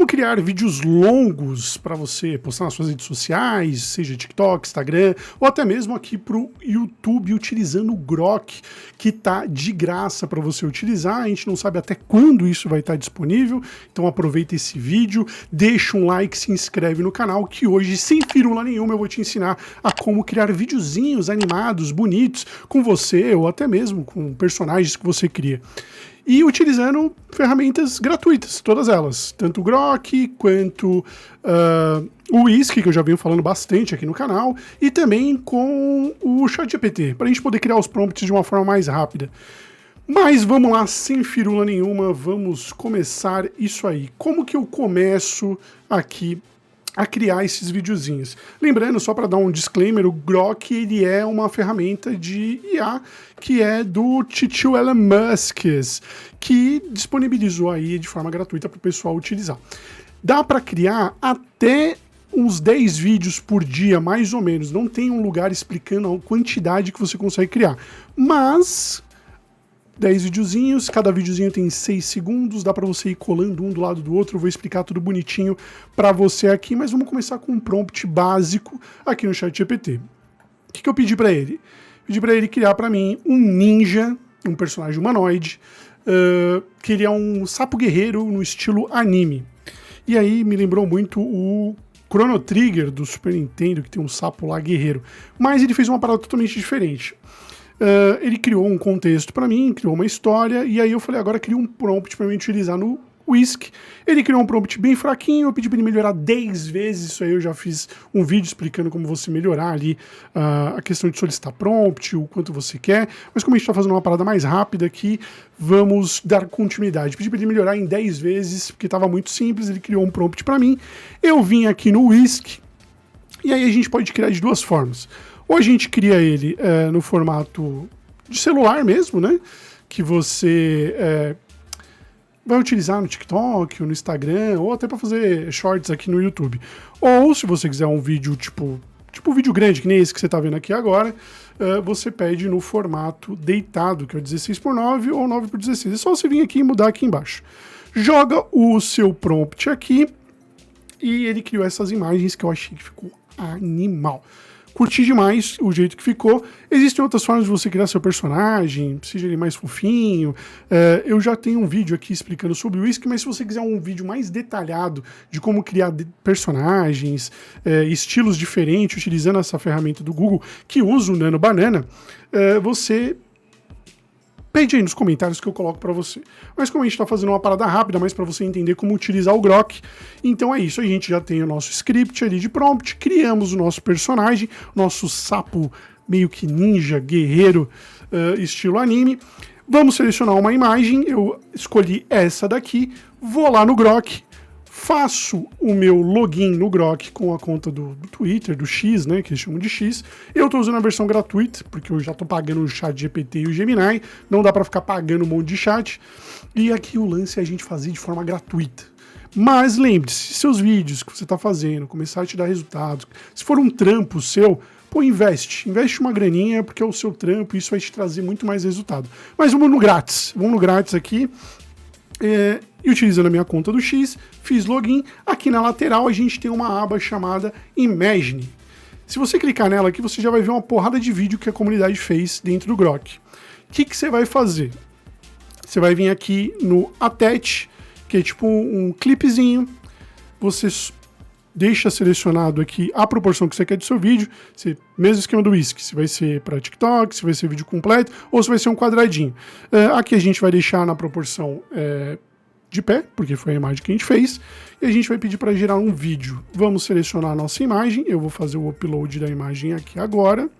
Como criar vídeos longos para você postar nas suas redes sociais, seja TikTok, Instagram, ou até mesmo aqui para o YouTube utilizando o Grok, que está de graça para você utilizar. A gente não sabe até quando isso vai estar disponível, então aproveita esse vídeo, deixa um like, se inscreve no canal, que hoje, sem firula nenhuma, eu vou te ensinar a como criar videozinhos animados, bonitos, com você, ou até mesmo com personagens que você cria. E utilizando ferramentas gratuitas, todas elas, tanto o Grok quanto o Whisk, que eu já venho falando bastante aqui no canal, e também com o ChatGPT, para a gente poder criar os prompts de uma forma mais rápida. Mas vamos lá, sem firula nenhuma, vamos começar isso aí. Como que eu começo aqui a criar esses videozinhos? Lembrando, só para dar um disclaimer, o Grok ele é uma ferramenta de IA que é do titio Elon Musk, que disponibilizou aí de forma gratuita para o pessoal utilizar. Dá para criar até uns 10 vídeos por dia, mais ou menos. Não tem um lugar explicando a quantidade que você consegue criar, mas 10 videozinhos, cada videozinho tem 6 segundos, dá para você ir colando um do lado do outro, eu vou explicar tudo bonitinho para você aqui, mas vamos começar com um prompt básico aqui no ChatGPT. O que eu pedi para ele? Pedi para ele criar para mim um ninja, um personagem humanoide, que ele é um sapo guerreiro no estilo anime. E aí me lembrou muito o Chrono Trigger do Super Nintendo, que tem um sapo lá guerreiro, mas ele fez uma parada totalmente diferente. Ele criou um contexto para mim, criou uma história, e aí eu falei, agora cria um prompt para mim utilizar no Whisk. Ele criou um prompt bem fraquinho, eu pedi para ele melhorar 10 vezes, isso aí eu já fiz um vídeo explicando como você melhorar ali a questão de solicitar prompt, o quanto você quer, mas como a gente está fazendo uma parada mais rápida aqui, vamos dar continuidade. Pedi para ele melhorar em 10 vezes, porque estava muito simples, ele criou um prompt para mim, eu vim aqui no Whisk, e aí a gente pode criar de duas formas. Ou a gente cria ele no formato de celular mesmo, né? Que você vai utilizar no TikTok, ou no Instagram, ou até para fazer shorts aqui no YouTube. Ou se você quiser um vídeo tipo um vídeo grande, que nem esse que você está vendo aqui agora, você pede no formato deitado, que é o 16:9 ou 9:16. É só você vir aqui e mudar aqui embaixo. Joga o seu prompt aqui e ele criou essas imagens que eu achei que ficou animal. Curti demais o jeito que ficou. Existem outras formas de você criar seu personagem, seja ele mais fofinho. Eu já tenho um vídeo aqui explicando sobre o Whisk, mas se você quiser um vídeo mais detalhado de como criar personagens, estilos diferentes, utilizando essa ferramenta do Google, que usa o Nano Banana, você pede aí nos comentários que eu coloco para você. Mas como a gente está fazendo uma parada rápida, mais para você entender como utilizar o Grok, então é isso. A gente já tem o nosso script ali de prompt, criamos o nosso personagem, nosso sapo meio que ninja, guerreiro, estilo anime. Vamos selecionar uma imagem, eu escolhi essa daqui, vou lá no Grok, faço o meu login no Grok com a conta do Twitter, do X, né, que eles chamam de X. Eu estou usando a versão gratuita, porque eu já estou pagando o ChatGPT e o Gemini, não dá para ficar pagando um monte de chat. E aqui o lance é a gente fazer de forma gratuita. Mas lembre-se, se seus vídeos que você está fazendo começar a te dar resultados, se for um trampo seu, pô, investe uma graninha, porque é o seu trampo e isso vai te trazer muito mais resultado. Mas vamos no grátis aqui. E utilizando a minha conta do X, fiz login. Aqui na lateral a gente tem uma aba chamada Imagine. Se você clicar nela aqui, você já vai ver uma porrada de vídeo que a comunidade fez dentro do Grok. O que você vai fazer? Você vai vir aqui no Attach, que é tipo um clipezinho. Você deixa selecionado aqui a proporção que você quer do seu vídeo. Mesmo esquema do Whisk, se vai ser para TikTok, se vai ser vídeo completo, ou se vai ser um quadradinho. Aqui a gente vai deixar na proporção de pé, porque foi a imagem que a gente fez, e a gente vai pedir para gerar um vídeo. Vamos selecionar a nossa imagem, eu vou fazer o upload da imagem aqui agora.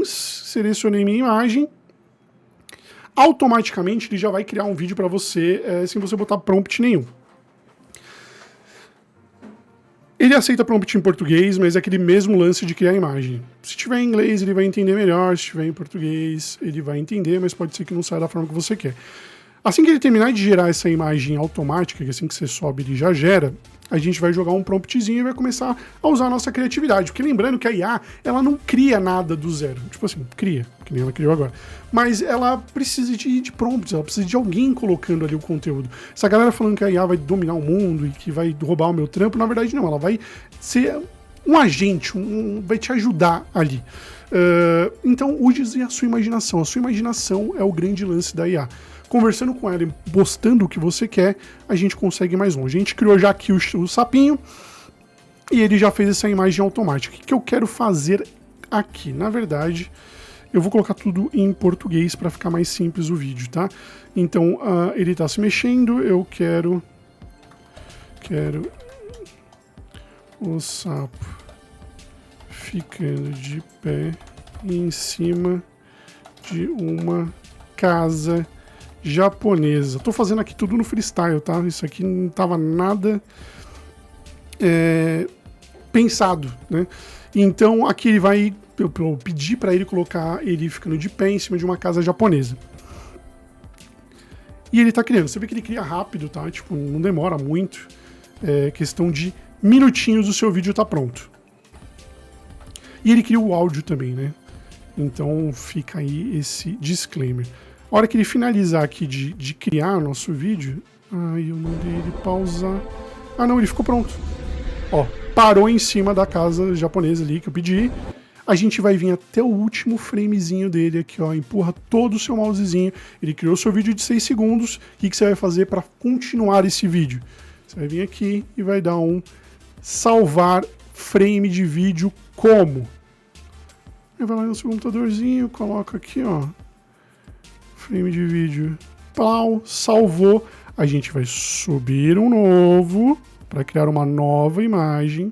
Selecionei minha imagem. Automaticamente ele já vai criar um vídeo para você sem você botar prompt nenhum. Ele aceita prompt em português, mas é aquele mesmo lance de criar imagem. Se tiver em inglês, ele vai entender melhor. Se tiver em português, ele vai entender, mas pode ser que não saia da forma que você quer. Assim que ele terminar de gerar essa imagem automática, que assim que você sobe ele já gera, a gente vai jogar um promptzinho e vai começar a usar a nossa criatividade. Porque lembrando que a IA, ela não cria nada do zero. Tipo assim, cria, que nem ela criou agora. Mas ela precisa de prompts, ela precisa de alguém colocando ali o conteúdo. Essa galera falando que a IA vai dominar o mundo e que vai roubar o meu trampo, na verdade não, ela vai ser um agente, vai te ajudar ali. Então use a sua imaginação. A sua imaginação é o grande lance da IA. Conversando com ela e postando o que você quer, a gente consegue ir mais longe. A gente criou já aqui o sapinho e ele já fez essa imagem automática. O que eu quero fazer aqui? Na verdade, eu vou colocar tudo em português para ficar mais simples o vídeo, tá? Então, ele está se mexendo, eu quero o sapo ficando de pé em cima de uma casa japonesa. Tô fazendo aqui tudo no freestyle, tá? Isso aqui não tava nada pensado, né? Então aqui ele vai, eu pedi para ele colocar ele ficando de pé em cima de uma casa japonesa. E ele tá criando. Você vê que ele cria rápido, tá? Tipo, não demora muito. É questão de minutinhos o seu vídeo tá pronto. E ele cria o áudio também, né? Então fica aí esse disclaimer. A hora que ele finalizar aqui de criar o nosso vídeo... Ai, eu mandei ele pausar... Ah, não, ele ficou pronto. Ó, parou em cima da casa japonesa ali que eu pedi. A gente vai vir até o último framezinho dele aqui, ó. Empurra todo o seu mousezinho. Ele criou seu vídeo de 6 segundos. O que você vai fazer para continuar esse vídeo? Você vai vir aqui e vai dar um salvar frame de vídeo como? Aí vai lá no seu computadorzinho, coloca aqui, ó. Frame de vídeo, pau, salvou. A gente vai subir um novo para criar uma nova imagem.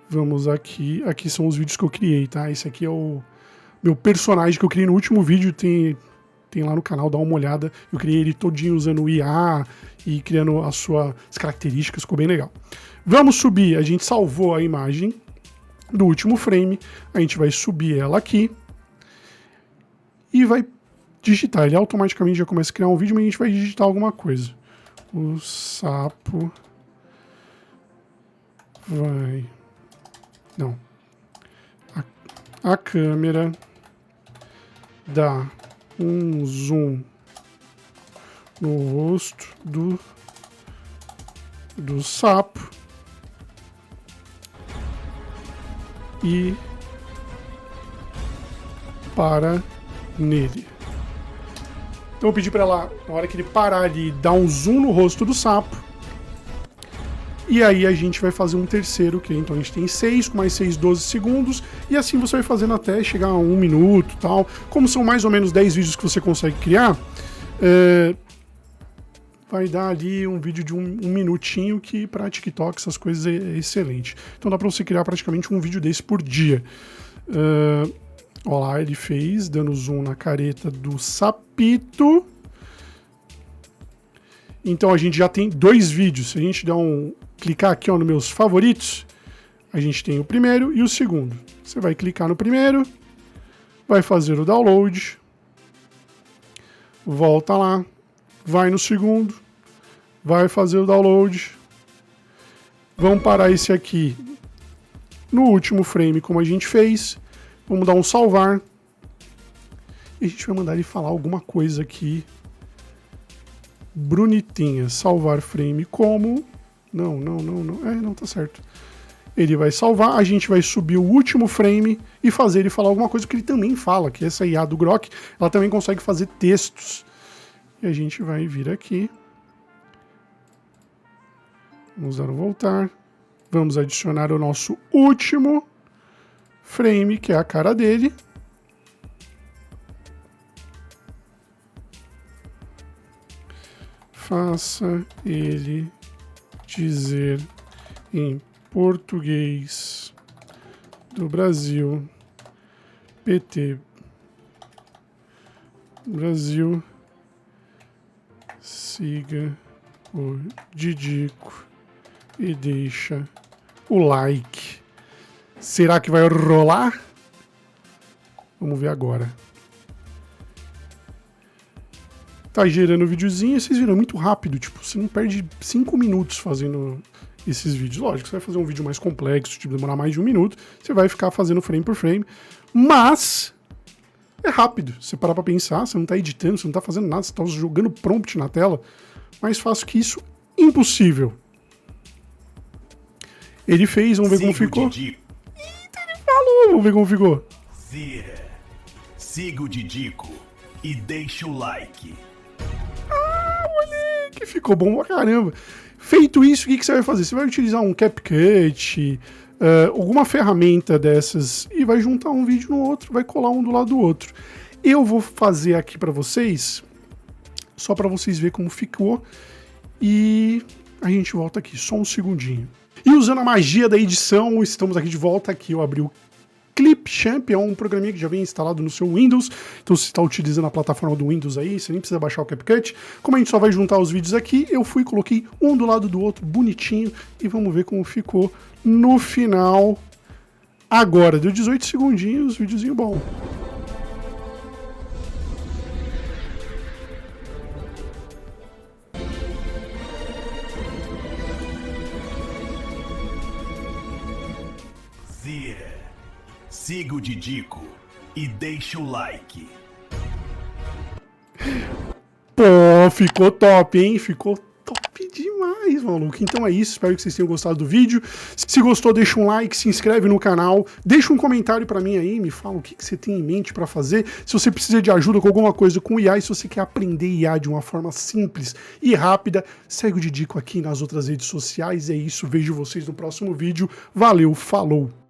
Vamos aqui. Aqui são os vídeos que eu criei, tá? Esse aqui é o meu personagem que eu criei no último vídeo. Tem lá no canal, dá uma olhada. Eu criei ele todinho usando o IA e criando as suas características. Ficou bem legal. Vamos subir. A gente salvou a imagem do último frame. A gente vai subir ela aqui e vai digitar. Ele automaticamente já começa a criar um vídeo, mas a gente vai digitar alguma coisa. O sapo vai... Não. A câmera dá um zoom no rosto do sapo e para nele. Então eu pedi para ela, na hora que ele parar ali, dar um zoom no rosto do sapo. E aí a gente vai fazer um terceiro, que então a gente tem 6, com mais 6, 12 segundos. E assim você vai fazendo até chegar a 1 minuto e tal. Como são mais ou menos 10 vídeos que você consegue criar, vai dar ali um vídeo de um minutinho, que para TikTok essas coisas é excelente. Então dá para você criar praticamente um vídeo desse por dia. Olha lá, ele fez, dando zoom na careta do sapito. Então a gente já tem 2 vídeos. Se a gente clicar aqui, ó, nos meus favoritos, a gente tem o primeiro e o segundo. Você vai clicar no primeiro, vai fazer o download, volta lá, vai no segundo, vai fazer o download. Vamos parar esse aqui no último frame, como a gente fez. Vamos dar um salvar. E a gente vai mandar ele falar alguma coisa aqui. Bonitinha. Salvar frame como... Não. Não tá certo. Ele vai salvar. A gente vai subir o último frame e fazer ele falar alguma coisa que ele também fala. Que essa IA do Grok, ela também consegue fazer textos. E a gente vai vir aqui. Vamos dar um voltar. Vamos adicionar o nosso último frame, que é a cara dele. Faça ele dizer em português do Brasil, PT, Brasil, siga o Didico e deixa o like. Será que vai rolar? Vamos ver agora. Tá gerando o videozinho e vocês viram, é muito rápido, tipo, você não perde 5 minutos fazendo esses vídeos. Lógico, você vai fazer um vídeo mais complexo, tipo, demorar mais de 1 minuto, você vai ficar fazendo frame por frame, mas é rápido. Você parar pra pensar, você não tá editando, você não tá fazendo nada, você tá jogando prompt na tela. Mais fácil que isso, impossível. Ele fez, vamos ver como ficou. Eita, ele falou, vamos ver como ficou. Siga o Didico e deixa o like. Moleque, ficou bom pra caramba. Feito isso, o que você vai fazer? Você vai utilizar um CapCut, alguma ferramenta dessas e vai juntar um vídeo no outro, vai colar um do lado do outro. Eu vou fazer aqui pra vocês, só pra vocês verem como ficou, e a gente volta aqui, só um segundinho. E usando a magia da edição, estamos aqui de volta, aqui eu abri o Clipchamp, é um programinha que já vem instalado no seu Windows, então se você está utilizando a plataforma do Windows aí, você nem precisa baixar o CapCut. Como a gente só vai juntar os vídeos aqui, eu fui e coloquei um do lado do outro, bonitinho, e vamos ver como ficou no final. Agora, deu 18 segundinhos, videozinho bom. Siga o Didico e deixa o like. Pô, ficou top, hein? Ficou top demais, maluco. Então é isso, espero que vocês tenham gostado do vídeo. Se gostou, deixa um like, se inscreve no canal, deixa um comentário pra mim aí, me fala o que você tem em mente pra fazer. Se você precisa de ajuda com alguma coisa com IA, e se você quer aprender IA de uma forma simples e rápida, segue o Didico aqui nas outras redes sociais. É isso, vejo vocês no próximo vídeo. Valeu, falou!